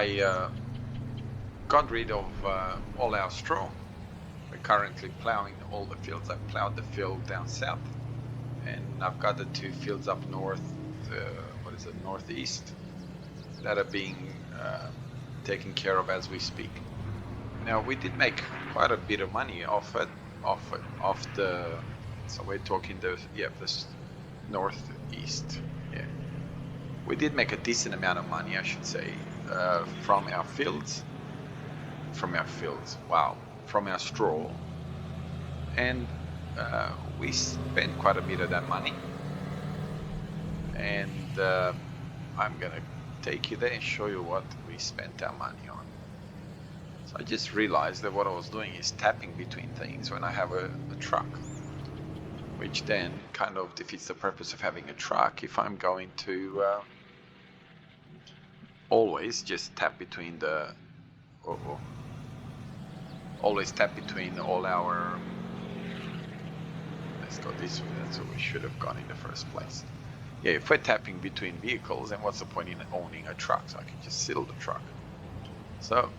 I got rid of all our straw. We're currently plowing all the fields. I've plowed the field down south, and I've got the 2 fields up north, northeast, that are being taken care of as we speak. Now, we did make quite a bit of money off the, so we're talking the northeast. Yeah, we did make a decent amount of money, I should say, from our fields. From our straw, and we spent quite a bit of that money, and I'm gonna take you there and show you what we spent our money on. So I just realized that what I was doing is tapping between things when I have a truck, which then kind of defeats the purpose of having a truck if I'm going to always just tap between the always tap between all our, let's go this way, that's what we should have gone in the first place. Yeah, if we're tapping between vehicles, then what's the point in owning a truck? So I can just sidle the truck. So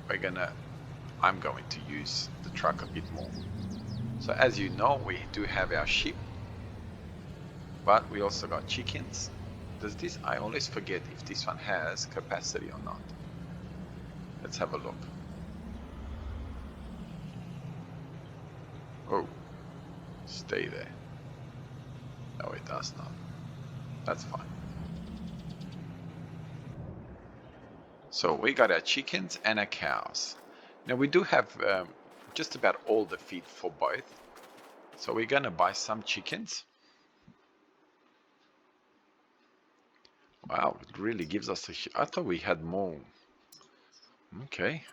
I'm going to use the truck a bit more. So as you know, we do have our sheep, but we also got chickens. I always forget if this one has capacity or not. Let's have a look. Oh, stay there. No, it does not. That's fine. So we got our chickens and our cows. Now we do have just about all the feed for both. So we're gonna buy some chickens. Wow, it really gives us I thought we had more. Okay.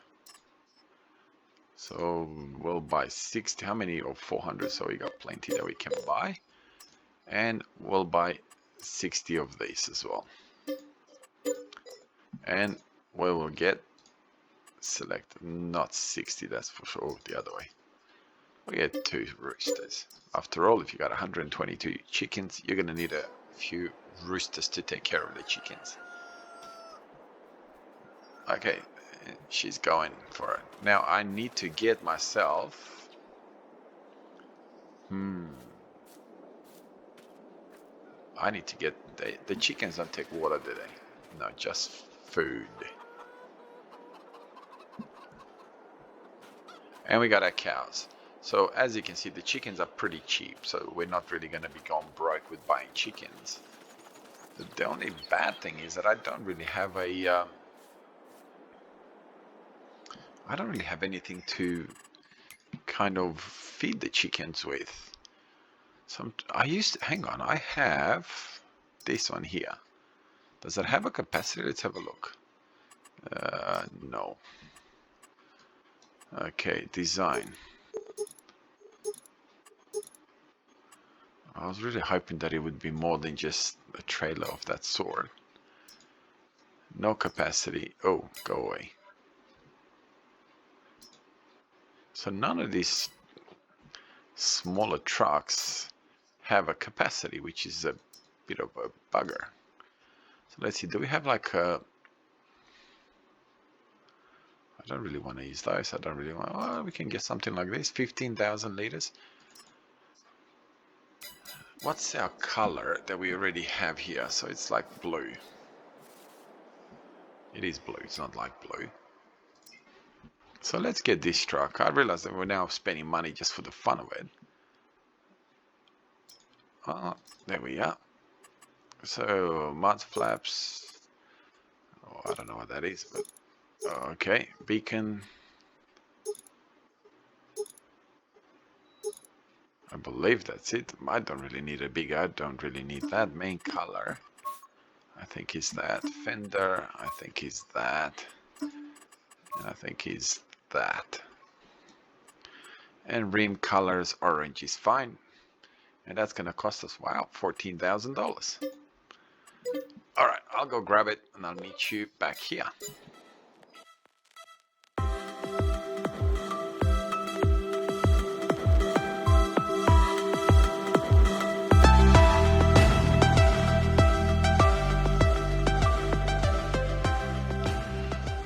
So we'll buy 60, how many of 400? So we got plenty that we can buy. And we'll buy 60 of these as well. And we will get selected, not 60, that's for sure, the other way. We get 2 roosters. After all, if you got 122 chickens, you're gonna need a few roosters to take care of the chickens. Okay, she's going for it. Now I need to get myself I need to get the chickens don't take water, do they? No, just food. And we got our cows. So as you can see, the chickens are pretty cheap, so we're not really going to be going broke with buying chickens. The only bad thing is that I don't really have anything to kind of feed the chickens with. So hang on, I have this one here. Does it have a capacity? Let's have a look. No. Okay, design. I was really hoping that it would be more than just a trailer of that sort. No capacity. Oh, go away. So none of these smaller trucks have a capacity, which is a bit of a bugger. So let's see, do we have like a... I don't really want to use those. I don't really want... Oh, we can get something like this, 15,000 liters. What's our color that we already have here? So it's like blue. It is blue, it's not like blue. So let's get this truck. I realize that we're now spending money just for the fun of it. There we are. So mud flaps. Oh, I don't know what that is, but okay. Beacon. I believe that's it. I don't really need a big. I don't really need that. Main color, I think is that. Fender, I think is that. And I think is that. And rim colors, orange is fine. And that's gonna cost us, wow, $14,000. All right, I'll go grab it and I'll meet you back here.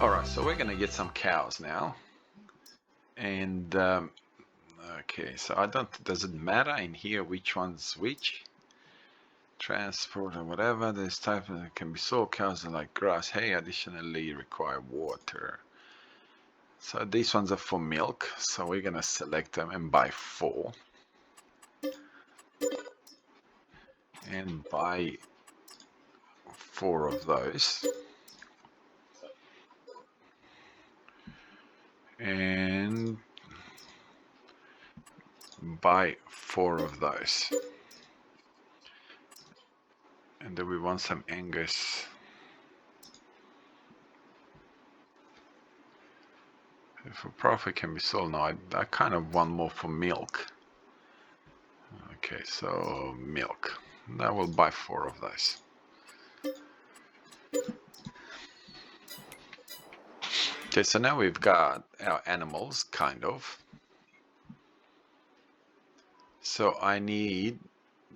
Alright, so we're gonna get some cows now. And okay, so I don't, does it matter in here which one's which? Transport or whatever, this type of can be sold. Cows are like grass, hay, additionally require water. So these ones are for milk, so we're gonna select them and buy 4. And buy 4 of those. And buy 4 of those. And then we want some Angus. For profit can be sold. No, I kind of want more for milk. Okay, so milk. I will buy 4 of those. Okay, so now we've got our animals, kind of. So I need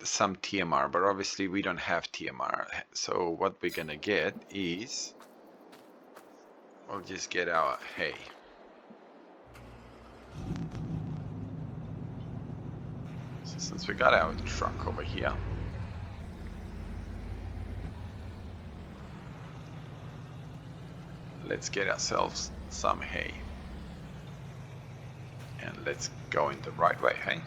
some TMR, but obviously we don't have TMR. So what we're gonna get is, we'll just get our hay. So since we got our truck over here, let's get ourselves some hay. And let's go in the right way, hey?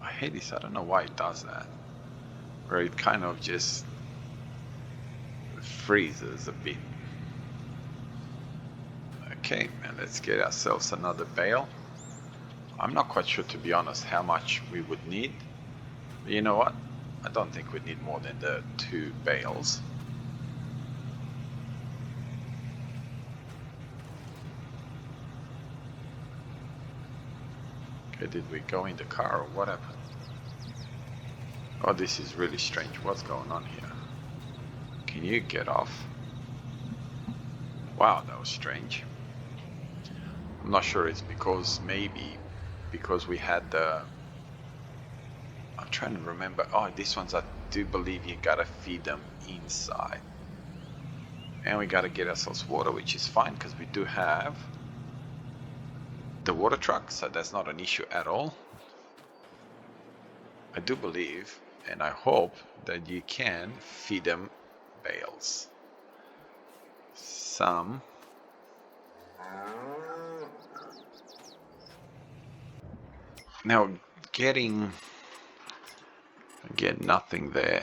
I hate this, I don't know why it does that. Where it kind of just freezes a bit. Okay, and let's get ourselves another bale. I'm not quite sure, to be honest, how much we would need. But you know what? I don't think we'd need more than the 2 bales. Okay, did we go in the car or what happened? Oh, this is really strange. What's going on here? Can you get off? Wow, that was strange. I'm not sure, it's because maybe because we had the, I'm trying to remember. Oh, these ones I do believe you gotta feed them inside. And we gotta get ourselves water, which is fine because we do have the water truck, so that's not an issue at all. I do believe, and I hope, that you can feed them bales. Some. Now, getting, again, nothing there.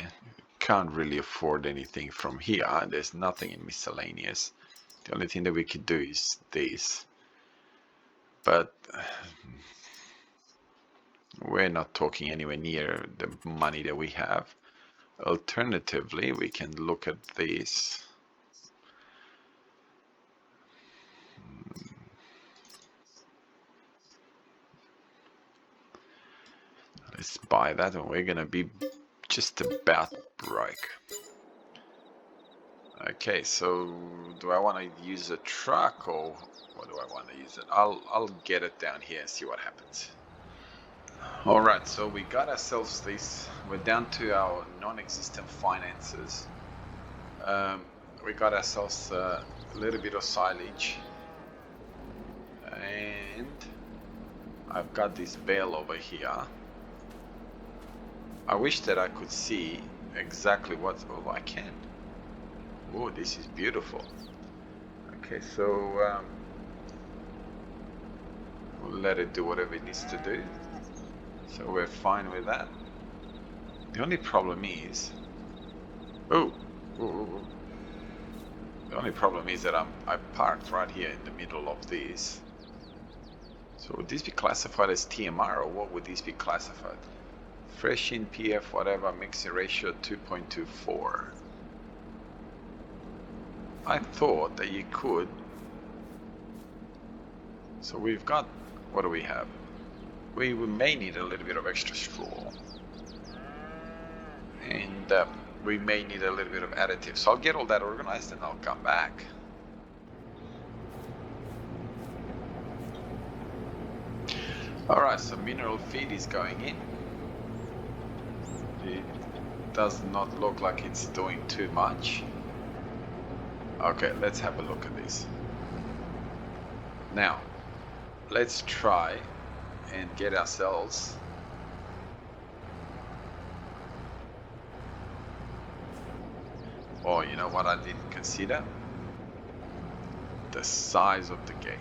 Can't really afford anything from here. There's nothing in miscellaneous. The only thing that we could do is this. But we're not talking anywhere near the money that we have. Alternatively, we can look at this. Let's buy that, and we're gonna be just about broke. Okay, so do I want to use a truck or what do I want to use it? I'll get it down here and see what happens. All right, so we got ourselves this. We're down to our non-existent finances. We got ourselves a little bit of silage, and I've got this bale over here. I wish that I could see exactly what, oh, I can. Oh, this is beautiful. Okay, so we'll let it do whatever it needs to do. So we're fine with that. The only problem is, the only problem is that I parked right here in the middle of this. So would this be classified as TMR, or what would this be classified? Fresh in PF, whatever, mixing ratio 2.24. I thought that you could. So we've got, what do we have? We may need a little bit of extra straw. And we may need a little bit of additive. So I'll get all that organized and I'll come back. Alright, so mineral feed is going in. It does not look like it's doing too much. Okay, let's have a look at this. Now, let's try and get ourselves you know what I didn't consider? The size of the gate.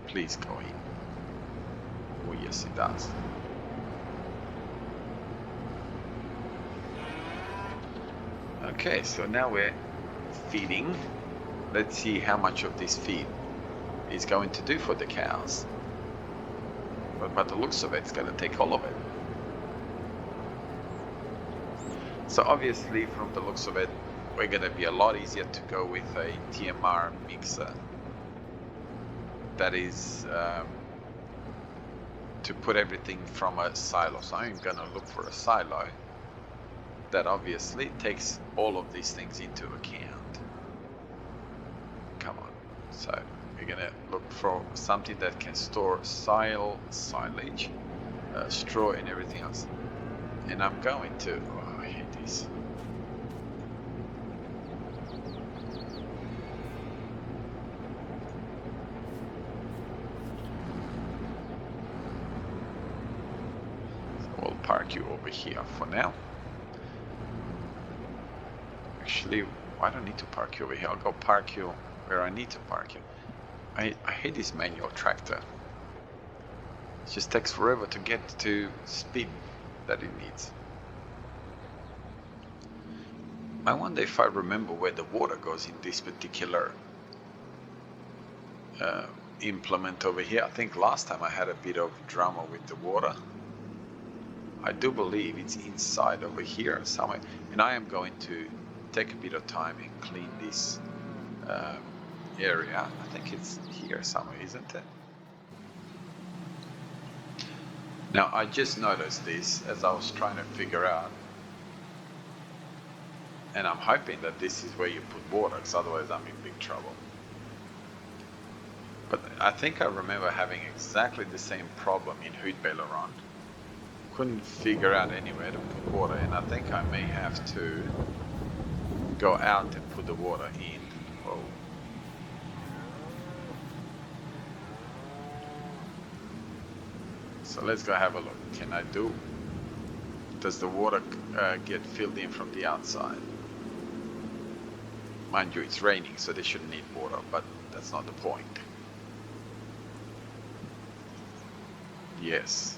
Please go in. Oh yes, it does. Okay, so now we're feeding. Let's see how much of this feed is going to do for the cows. But by the looks of it, it's going to take all of it. So obviously, from the looks of it, we're going to be a lot easier to go with a TMR mixer. That is to put everything from a silo. So I'm going to look for a silo that obviously takes all of these things into account. Come on. So we're going to look for something that can store silage, straw and everything else. And I'm going to, oh, I hate this. So we'll park you over here for now. Actually, I don't need to park you over here. I'll go park you where I need to park you. I hate this manual tractor. It just takes forever to get to speed that it needs. I wonder if I remember where the water goes in this particular implement over here. I think last time I had a bit of drama with the water. I do believe it's inside over here somewhere. And I am going to take a bit of time and clean this area. I think it's here somewhere, isn't it? Now, I just noticed this as I was trying to figure out, and I'm hoping that this is where you put water, because otherwise I'm in big trouble. But I think I remember having exactly the same problem in Hoedbeleron. Couldn't figure out anywhere to put water, and I think I may have to go out and put the water in. Whoa. So let's go have a look. Does the water get filled in from the outside? Mind you, it's raining, so they shouldn't need water, but that's not the point. Yes.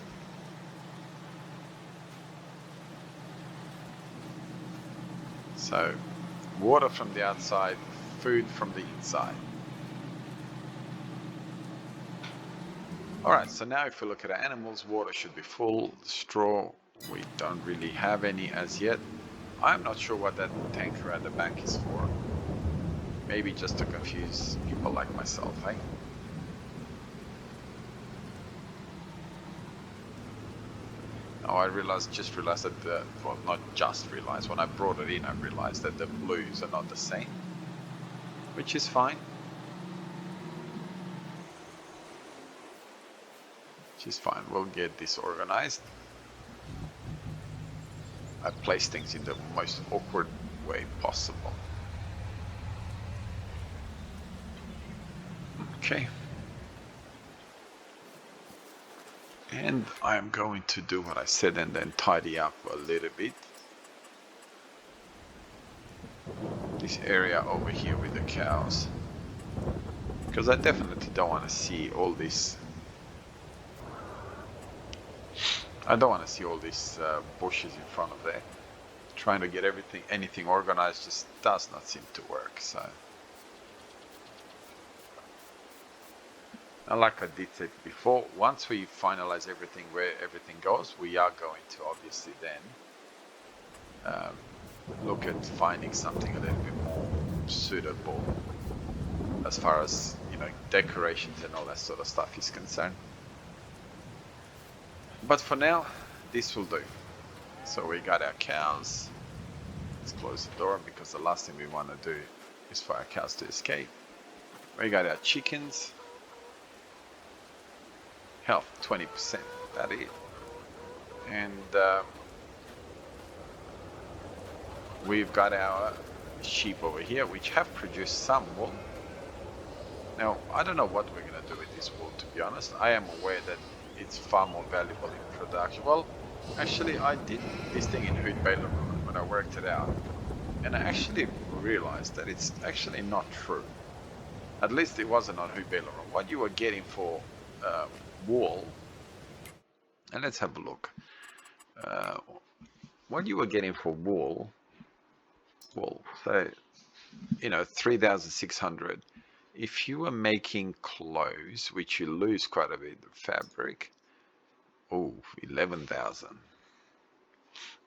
So, water from the outside, food from the inside. Alright, so now if we look at our animals, water should be full. Straw, we don't really have any as yet. I'm not sure what that tanker at the back is for. Maybe just to confuse people like myself, eh? Oh, I just realized that well, not just realized, when I brought it in, I realized that the blues are not the same, which is fine. We'll get this organized. I place things in the most awkward way possible. Okay. And I'm going to do what I said and then tidy up a little bit. This area over here with the cows. Because I definitely don't want to see all this. I don't want to see all these bushes in front of there. Trying to get anything organized just does not seem to work. So, and like I did say before, once we finalize everything where everything goes, we are going to obviously then look at finding something a little bit more suitable as far as, you know, decorations and all that sort of stuff is concerned. But for now, this will do. So we got our cows. Let's close the door because the last thing we want to do is for our cows to escape. We got our chickens. Health 20%, that is. And we've got our sheep over here, which have produced some wool. Now, I don't know what we're going to do with this wool, to be honest. I am aware that it's far more valuable in production. Well, actually, I did this thing in Hood Baler when I worked it out, and I actually realized that it's actually not true. At least it wasn't on Hood Baler. What you were getting for wool, and let's have a look. What you were getting for wool, so 3,600. If you were making clothes, which you lose quite a bit of fabric, 11,000.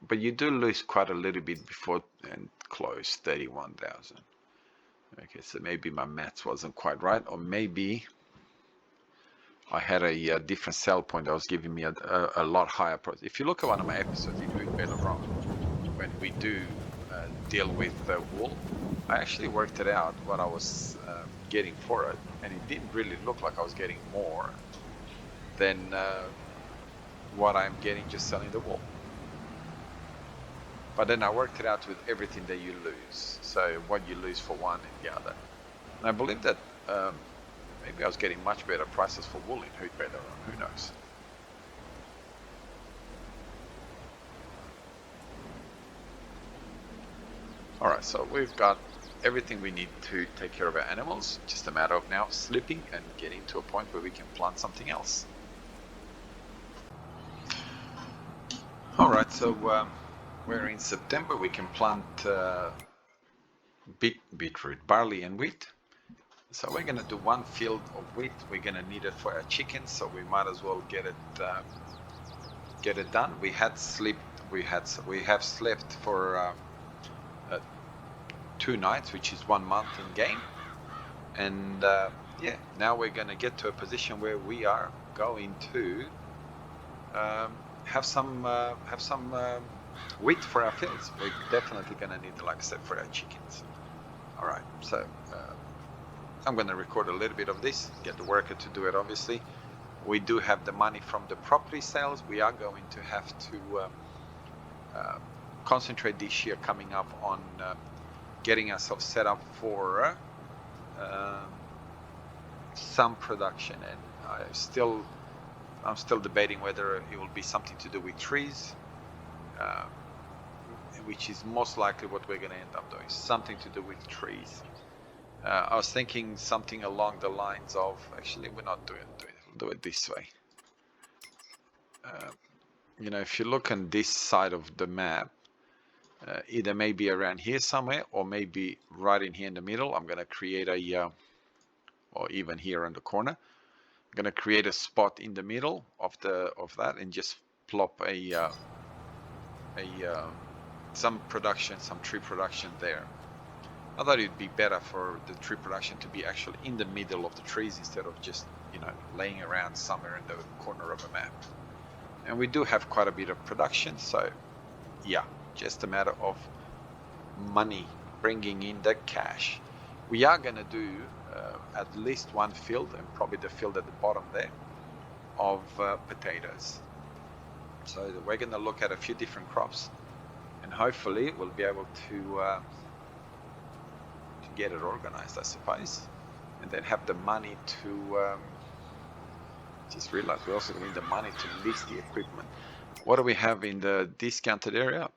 But you do lose quite a little bit before and clothes, 31,000. Okay, so maybe my maths wasn't quite right, or maybe I had a different sell point that was giving me a lot higher price. If you look at one of my episodes in Hood Baler Wrong, when we do deal with wool, I actually worked it out what I was getting for it, and it didn't really look like I was getting more than what I'm getting just selling the wool. But then I worked it out with everything that you lose, so what you lose for one and the other. And I believe that maybe I was getting much better prices for wool in Hood Baler, who knows. Alright, so we've got everything we need to take care of our animals, just a matter of now sleeping and getting to a point where we can plant something else. Alright, so we're in September, we can plant beetroot, barley and wheat. So we're going to do one field of wheat. We're going to need it for our chickens, so we might as well get it done. We have slept for 2 nights, which is 1 month in game, and yeah, now we're going to get to a position where we are going to have some wheat for our fields. We're definitely going to need, like I said, for our chickens. All right, so I'm going to record a little bit of this, get the worker to do it. Obviously, we do have the money from the property sales. We are going to have to concentrate this year coming up on getting ourselves set up for some production, and I'm still debating whether it will be something to do with trees, which is most likely what we're going to end up doing, something to do with trees. I was thinking something along the lines of, actually we're not doing it, we'll do it this way. If you look on this side of the map, either maybe around here somewhere, or maybe right in here in the middle, I'm going to create or even here in the corner, I'm going to create a spot in the middle of that and just plop some tree production there. I thought it'd be better for the tree production to be actually in the middle of the trees instead of just laying around somewhere in the corner of a map. And we do have quite a bit of production, so yeah, just a matter of money, bringing in the cash. We are going to do at least one field, and probably the field at the bottom there, of potatoes. So we're going to look at a few different crops, and hopefully we'll be able to get it organized, I suppose, and then have the money to just realize we also need the money to list the equipment. What do we have in the discounted area?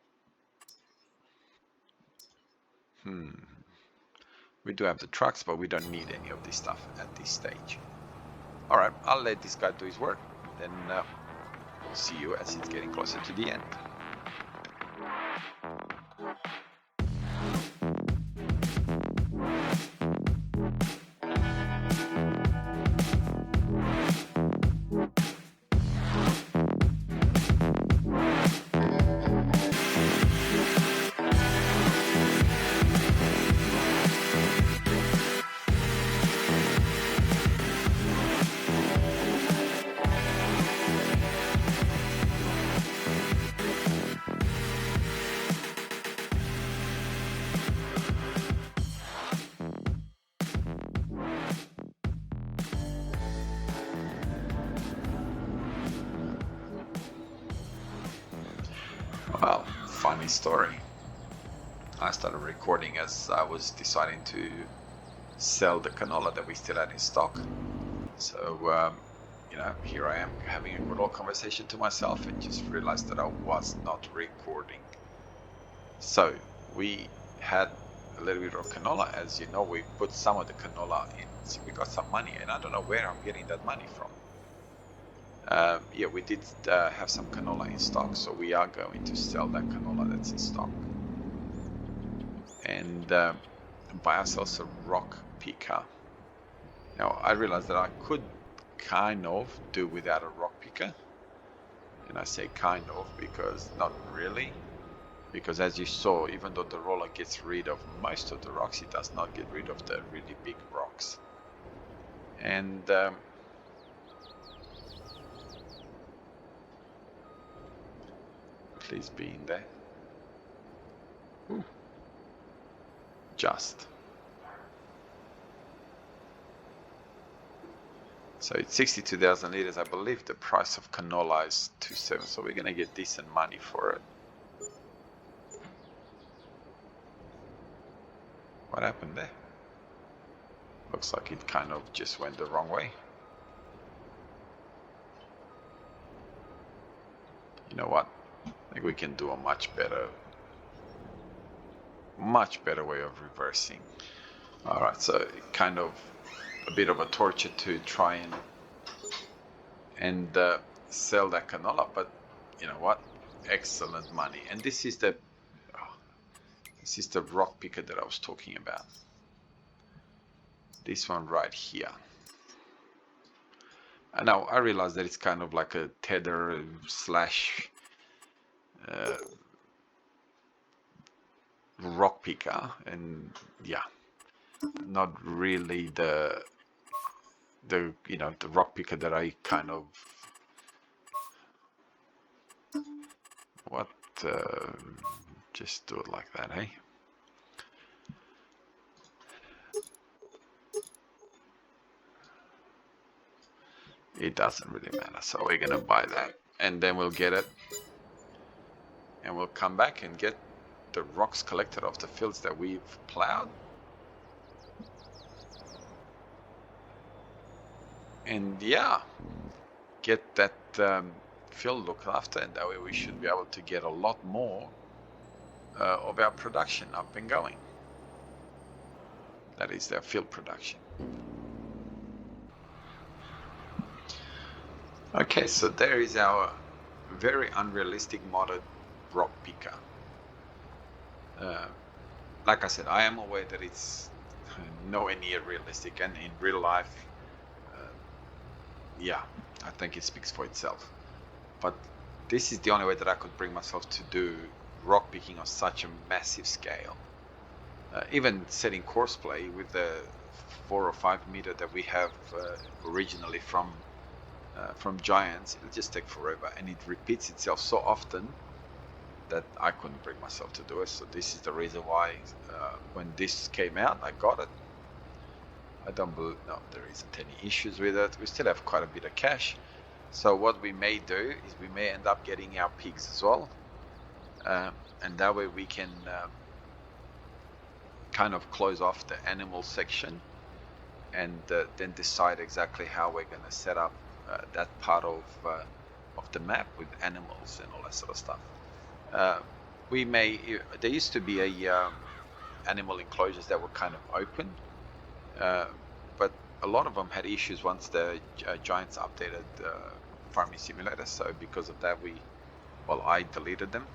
We do have the trucks, but we don't need any of this stuff at this stage. All right, I'll let this guy do his work, then we'll see you as it's getting closer to the end. Well, funny story. I started recording as I was deciding to sell the canola that we still had in stock. So, here I am having a good old conversation to myself and just realized that I was not recording. So we had a little bit of canola. As you know, we put some of the canola in. So we got some money, and I don't know where I'm getting that money from. Yeah, we did have some canola in stock, so we are going to sell that canola that's in stock and buy ourselves a rock picker. Now, I realized that I could kind of do without a rock picker, and I say kind of because not really, because as you saw, even though the roller gets rid of most of the rocks, it does not get rid of the really big rocks. And please be in there. Ooh. Just. So it's 62,000 liters. I believe the price of canola is 2.7, so we're gonna get decent money for it. What happened there? Looks like it kind of just went the wrong way. You know what? I think we can do a much better way of reversing. All right, so kind of a bit of a torture to try and sell that canola, but you know what? Excellent money. And this is the rock picker that I was talking about. This one right here. And now I realize that it's kind of like a tether slash rock picker, and yeah, not really the rock picker that I kind of just do it like that, hey? It doesn't really matter. So we're gonna buy that, and then we'll get it, and we'll come back and get the rocks collected off the fields that we've plowed. And yeah, get that field looked after, and that way we should be able to get a lot more of our production up and going. That is their field production. Okay, so there is our very unrealistic modded rock picker. Like I said, I am aware that it's nowhere near realistic, and in real life, yeah, I think it speaks for itself. But this is the only way that I could bring myself to do rock picking on such a massive scale. Even setting course play with the 4 or 5 meter that we have originally from Giants, it'll just take forever, and it repeats itself so often that I couldn't bring myself to do it. So this is the reason why when this came out, I got it. I don't believe, no, there isn't any issues with it. We still have quite a bit of cash. So what we may do is we may end up getting our pigs as well. And that way we can kind of close off the animal section, and then decide exactly how we're going to set up that part of the map with animals and all that sort of stuff. There used to be animal enclosures that were kind of open, but a lot of them had issues once the Giants updated Farming Simulator. So because of that, I deleted them,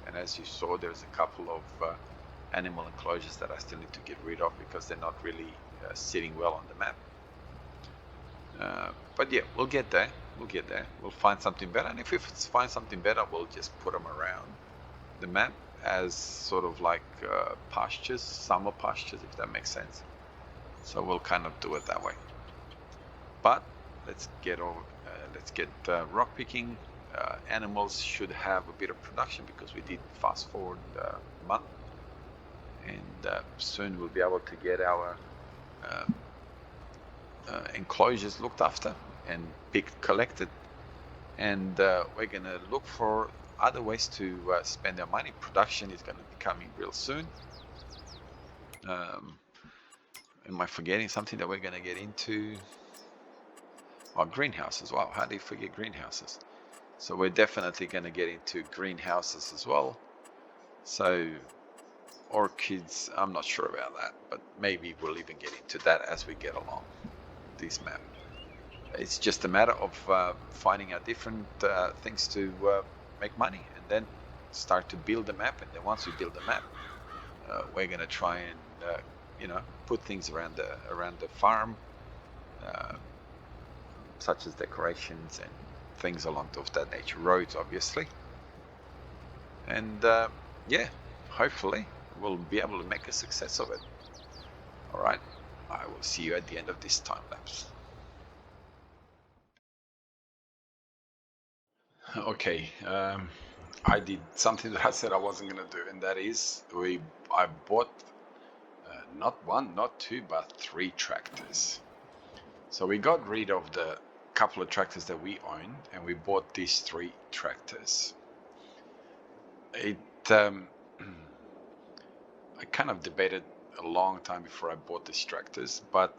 and as you saw, there's a couple of animal enclosures that I still need to get rid of because they're not really sitting well on the map. But yeah, we'll get there. We'll find something better, and if we find something better, we'll just put them around the map as sort of like pastures, summer pastures, if that makes sense. So we'll kind of do it that way. But let's get rock picking. Animals should have a bit of production because we did fast forward a month, and soon we'll be able to get our enclosures looked after and picked, collected, and we're gonna look for other ways to spend our money. Production is going to be coming real soon, Am I forgetting something that we're going to get into? Oh, greenhouse as well. How do you forget greenhouses? So we're definitely going to get into greenhouses as well. So orchids, I'm not sure about that, but maybe we'll even get into that as we get along this map. It's just a matter of finding out different things to make money, and then start to build the map. And then once we build the map, we're going to try and put things around the farm, such as decorations and things along of that nature, roads obviously, and yeah, hopefully we'll be able to make a success of it. All right, I will see you at the end of this time lapse. Okay, I did something that I said I wasn't going to do, and that is I bought not one, not two, but 3 tractors. So we got rid of the couple of tractors that we own, and we bought these 3 tractors. I kind of debated a long time before I bought these tractors, but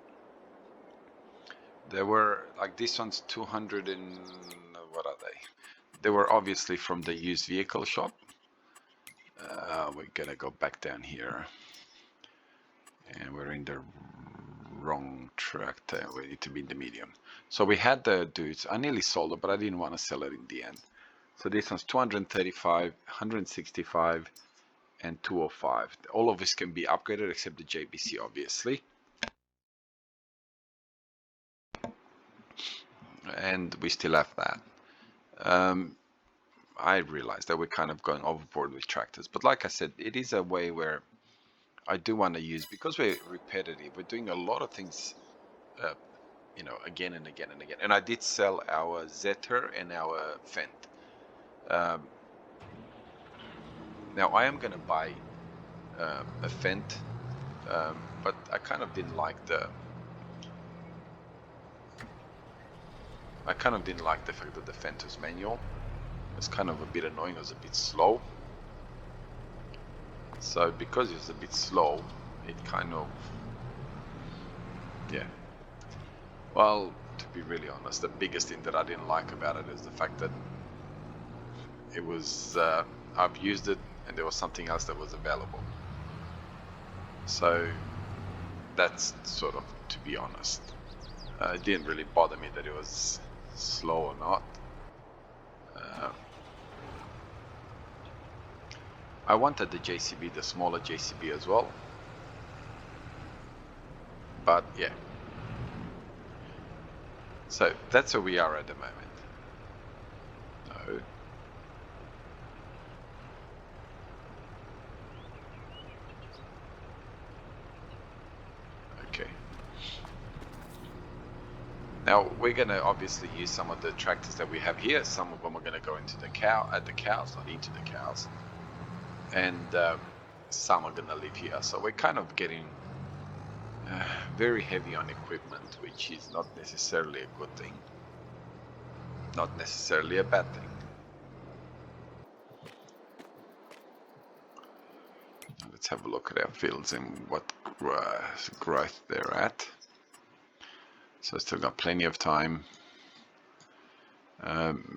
they were like, this one's 200 and what are they? They were obviously from the used vehicle shop. We're gonna go back down here, and we're in the wrong tractor. We need to be in the medium. So we had the dudes. I nearly sold it, but I didn't want to sell it in the end. So this one's 235, 165, and 205. All of this can be upgraded except the JBC, obviously. And we still have that. I realized that we're kind of going overboard with tractors, but like I said, it is a way where I do want to use, because we're repetitive, we're doing a lot of things again and again and again. And I did sell our Zetor and our Fendt. Now I am going to buy a Fendt, but I kind of didn't like the fact that the Fendt was manual. It was kind of a bit annoying. It was a bit slow. So because it was a bit slow, it kind of, yeah. Well, to be really honest, the biggest thing that I didn't like about it is the fact that it was, I've used it and there was something else that was available. So that's sort of, to be honest, it didn't really bother me that it was slow or not. I wanted the JCB, the smaller JCB as well, but yeah. So that's where we are at the moment. No. Okay. Now we're going to obviously use some of the tractors that we have here. Some of them are going to go into the cows, not into the cows, and some are going to live here. So we're kind of getting very heavy on equipment, which is not necessarily a good thing, not necessarily a bad thing. Let's have a look at our fields and what growth they're at. So still got plenty of time.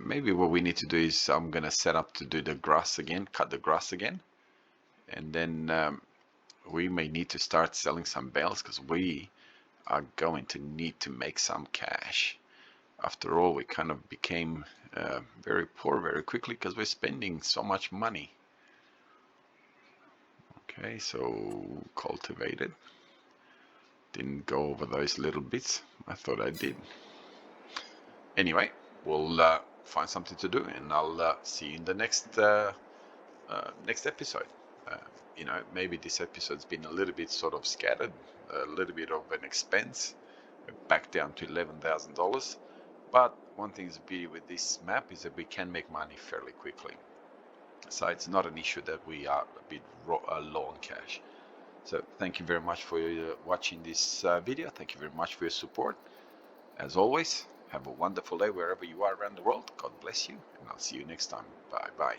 Maybe what we need to do is I'm going to set up to do the grass again, cut the grass again, and then we may need to start selling some bales, because we are going to need to make some cash. After all, we kind of became very poor very quickly because we're spending so much money. Okay, so cultivated. Didn't go over those little bits. I thought I did. Anyway, we'll find something to do, and I'll see you in the next episode. Maybe this episode's been a little bit sort of scattered, a little bit of an expense, back down to $11,000. But one thing is the beauty with this map is that we can make money fairly quickly. So it's not an issue that we are a bit low on cash. So thank you very much for watching this video. Thank you very much for your support. As always, have a wonderful day wherever you are around the world. God bless you, and I'll see you next time. Bye bye.